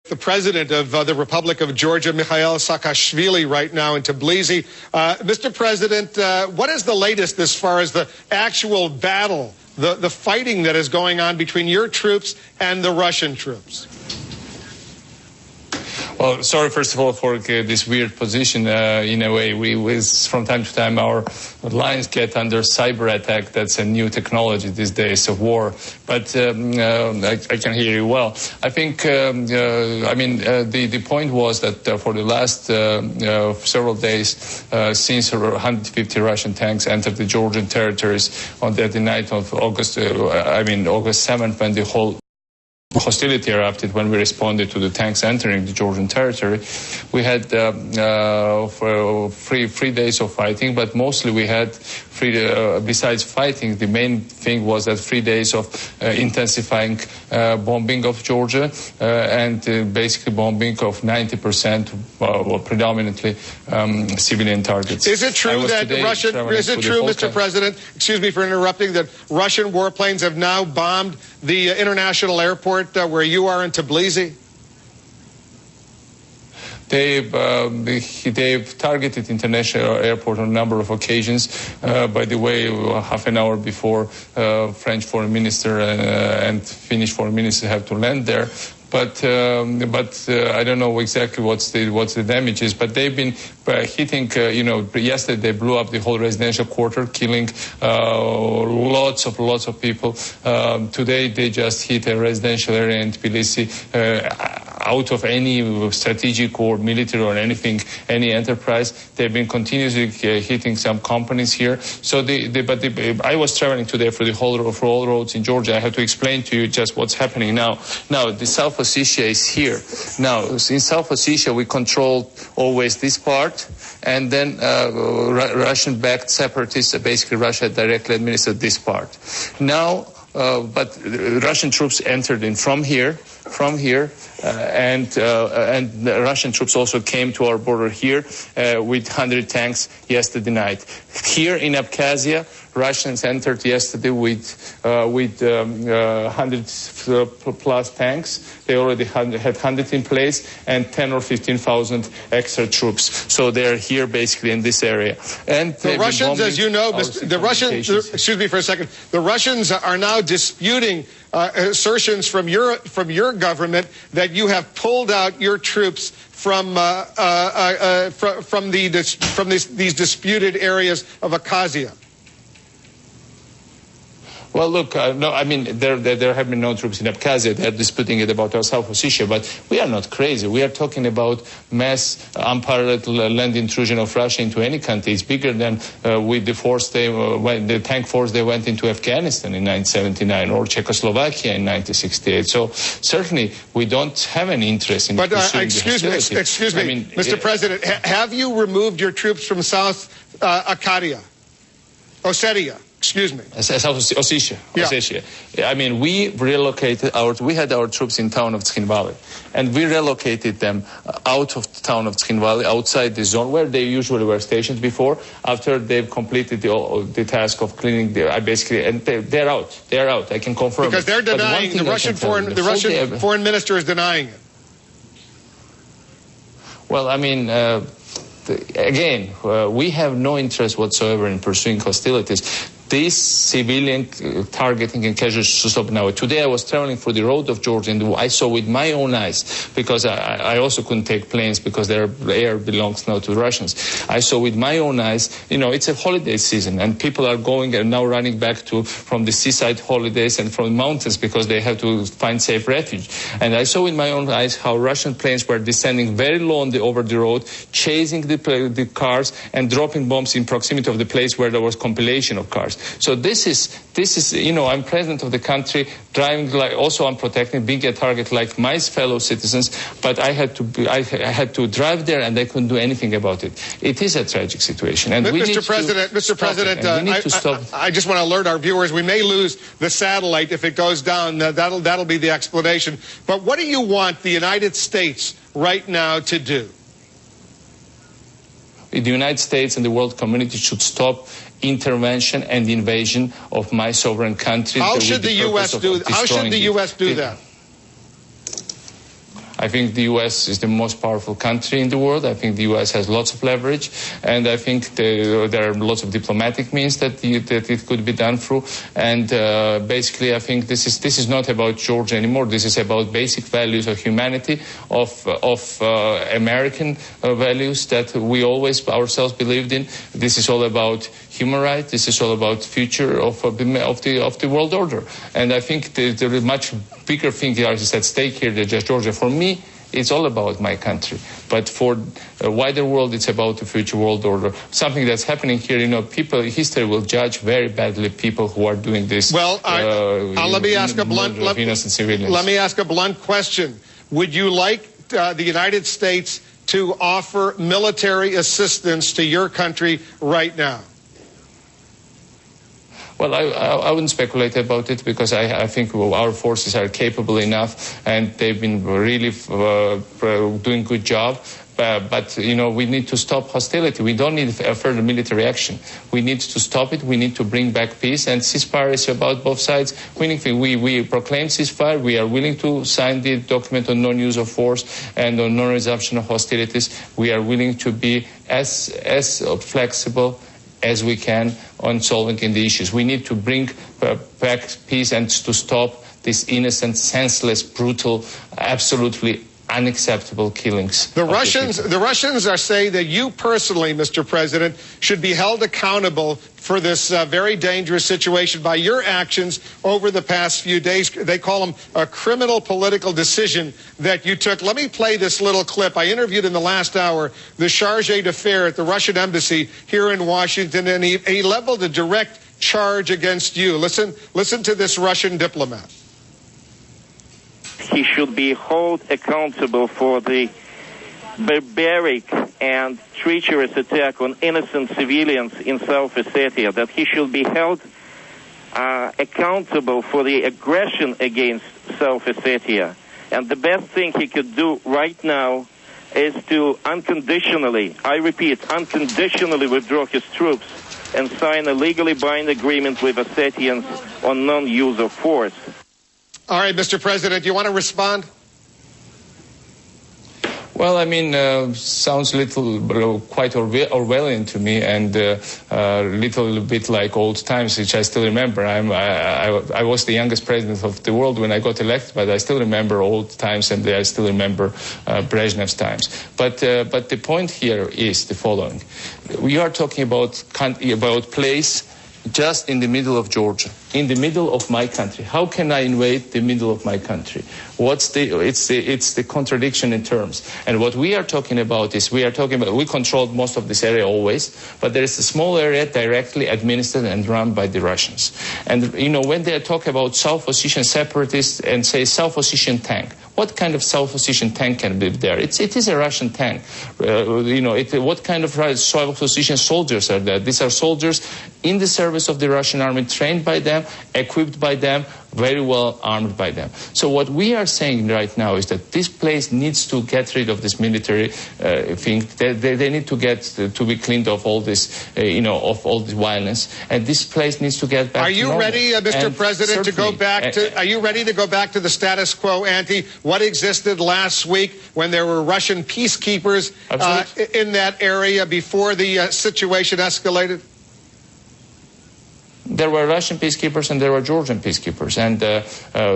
The president of the Republic of Georgia, Mikhail Saakashvilli, right now in Tbilisi. Mr. President, what is the latest as far as the actual battle, the fighting that is going on between your troops and the Russian troops? Well, sorry, first of all, for this weird position. In a way, from time to time, our lines get under cyber attack. That's a new technology these days of war. But I can hear you well. I think, the point was that for the last several days, since 150 Russian tanks entered the Georgian territories on the night of August 7th, when the whole hostility erupted, when we responded to the tanks entering the Georgian territory. We had 3 days of fighting, but mostly we had besides fighting, the main thing was that 3 days of intensifying bombing of Georgia and basically bombing of 90% predominantly civilian targets. Is it true that Mr. President, excuse me for interrupting, that Russian warplanes have now bombed the international airport where you are in Tbilisi? They've targeted international airport on a number of occasions. By the way, half an hour before, French foreign minister and Finnish foreign minister have to land there. But I don't know exactly what's the damages. But they've been hitting. Yesterday they blew up the whole residential quarter, killing lots of people. Today they just hit a residential area in Tbilisi. Out of any strategic or military or anything, any enterprise, they've been continuously hitting some companies here. So I was traveling today for all roads in Georgia. I have to explain to you just what's happening now. Now the South Ossetia is here. Now in South Ossetia we control always this part, and then Russian-backed separatists, basically Russia directly administered this part. Now, but Russian troops entered in from here, and Russian troops also came to our border here with 100 tanks yesterday night. Here in Abkhazia, Russians entered yesterday with 100 plus tanks. They already had 100 in place and 10 or 15,000 extra troops. So they're here basically in this area. And the Russians, as you know, excuse me for a second, the Russians are now disputing assertions from your government that you have pulled out your troops from these disputed areas of Abkhazia. Well, look, no, I mean, there have been no troops in Abkhazia. They're disputing it about our South Ossetia, but we are not crazy. We are talking about mass, unparalleled land intrusion of Russia into any country. It's bigger than with the force the tank force they went into Afghanistan in 1979 or Czechoslovakia in 1968. So certainly we don't have any interest in pursuing excuse me, I mean, Mr. President, have you removed your troops from South Ossetia? Excuse me. South Ossetia. Yeah. I mean, we had our troops in town of Tskhinvali, and we relocated them out of the town of Tskhinvali, outside the zone where they usually were stationed before, after they've completed the task of cleaning and they're out. They're out. I can confirm. Because they're denying, the Russian foreign minister is denying it. Well, I mean, again, we have no interest whatsoever in pursuing hostilities. This civilian targeting and casualties should stop now. Today I was traveling through the road of Georgia, and I saw with my own eyes, because I also couldn't take planes because their air belongs now to the Russians. I saw with my own eyes, it's a holiday season, and people are going and now running back from the seaside holidays and from the mountains because they have to find safe refuge. And I saw with my own eyes how Russian planes were descending very low over the road, chasing the cars and dropping bombs in proximity of the place where there was compilation of cars. So this is I'm president of the country, driving also I'm protecting, being a target like my fellow citizens, but I had to drive there and I couldn't do anything about it. It is a tragic situation, and Mr. President, I just want to alert our viewers, we may lose the satellite if it goes down. That'll be the explanation. But what do you want the United States right now to do? The United States and the world community should stop intervention and invasion of my sovereign country. How should the U.S. do that? I think the U.S. is the most powerful country in the world. I think the U.S. has lots of leverage, and I think there are lots of diplomatic means that it could be done through. And basically, I think this is not about Georgia anymore. This is about basic values of humanity, of American values that we always ourselves believed in. This is all about human rights. This is all about future of the world order. And I think there is much bigger thing that is at stake here than just Georgia. For me, it's all about my country. But for a wider world, it's about the future world order. Something that's happening here, history will judge very badly people who are doing this. Well, let me ask a blunt question. Would you like the United States to offer military assistance to your country right now? Well, I wouldn't speculate about it, because I think our forces are capable enough, and they've been really doing a good job. But we need to stop hostility. We don't need further military action. We need to stop it. We need to bring back peace. And ceasefire is about both sides winning. We proclaim ceasefire. We are willing to sign the document on non-use of force and on non-resumption of hostilities. We are willing to be as flexible as we can on solving the issues. We need to bring back peace and to stop these innocent, senseless, brutal, absolutely unacceptable killings. The Russians are saying that you personally, Mr. President, should be held accountable for this very dangerous situation by your actions over the past few days. They call them a criminal political decision that you took. Let me play this little clip. I interviewed in the last hour the charge d'affaires at the Russian embassy here in Washington, and he leveled a direct charge against you. Listen to this Russian diplomat. He should be held accountable for the barbaric and treacherous attack on innocent civilians in South Ossetia, that he should be held accountable for the aggression against South Ossetia. And the best thing he could do right now is to unconditionally, I repeat, unconditionally withdraw his troops and sign a legally binding agreement with Ossetians on non-use of force. All right, Mr. President, do you want to respond? Well, I mean, sounds quite Orwellian to me, and a little bit like old times, which I still remember. I was the youngest president of the world when I got elected, but I still remember old times, and I still remember Brezhnev's times. But the point here is the following: we are talking about place just in the middle of Georgia, in the middle of my country. How can I invade the middle of my country? It's the contradiction in terms. And what we are talking about is we controlled most of this area always, but there is a small area directly administered and run by the Russians. And when they talk about South Ossetian separatists and say South Ossetian tank, what kind of South Ossetian tank can be there? It is a Russian tank. What kind of South Ossetian soldiers are there? These are soldiers in the service of the Russian army, trained by them, equipped by them, very well armed by them. So what we are saying right now is that this place needs to get rid of this military thing. They need to be cleaned of all this, of all this violence. And this place needs to get back. Are you ready, Mr. President, to go back to? Are you ready to go back to the status quo ante? What existed last week when there were Russian peacekeepers in that area before the situation escalated? There were Russian peacekeepers and there were Georgian peacekeepers, and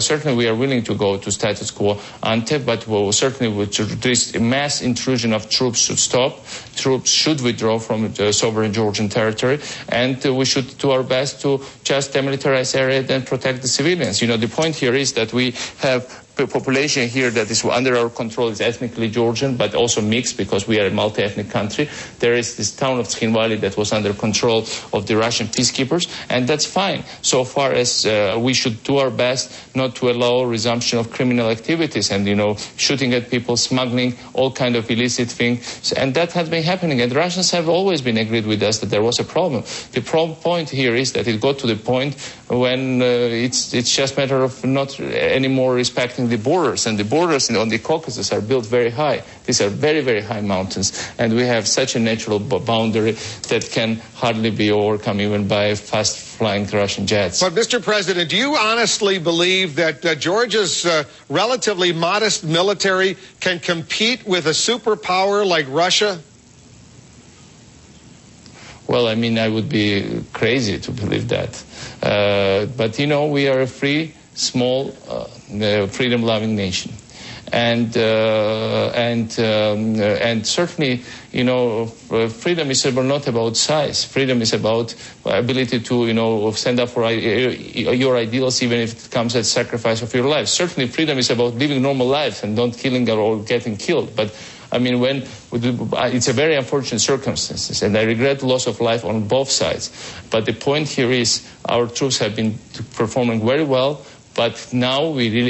certainly we are willing to go to status quo ante, but certainly this mass intrusion of troops should stop. Troops should withdraw from the sovereign Georgian territory, and we should do our best to just demilitarize area and protect the civilians. The point here is that we have the population here that is under our control is ethnically Georgian, but also mixed because we are a multi-ethnic country. There is this town of Tkhinvali that was under control of the Russian peacekeepers, and that's fine, so far as we should do our best not to allow resumption of criminal activities and, shooting at people, smuggling, all kind of illicit things. And that has been happening, and the Russians have always been agreed with us that there was a problem. The point here is that it got to the point when it's just a matter of not anymore respecting the borders, and the borders on the Caucasus are built very high. These are very, very high mountains, and we have such a natural boundary that can hardly be overcome even by fast-flying Russian jets. But, Mr. President, do you honestly believe that Georgia's relatively modest military can compete with a superpower like Russia? Well, I mean, I would be crazy to believe that. But, you know, we are a free, small, freedom-loving nation. And certainly, you know, freedom is not about size. Freedom is about ability to, you know, stand up for your ideals, even if it comes at sacrifice of your life. Certainly, freedom is about living normal life and not killing or getting killed. But I mean, it's a very unfortunate circumstances, and I regret the loss of life on both sides. But the point here is our troops have been performing very well, but now we really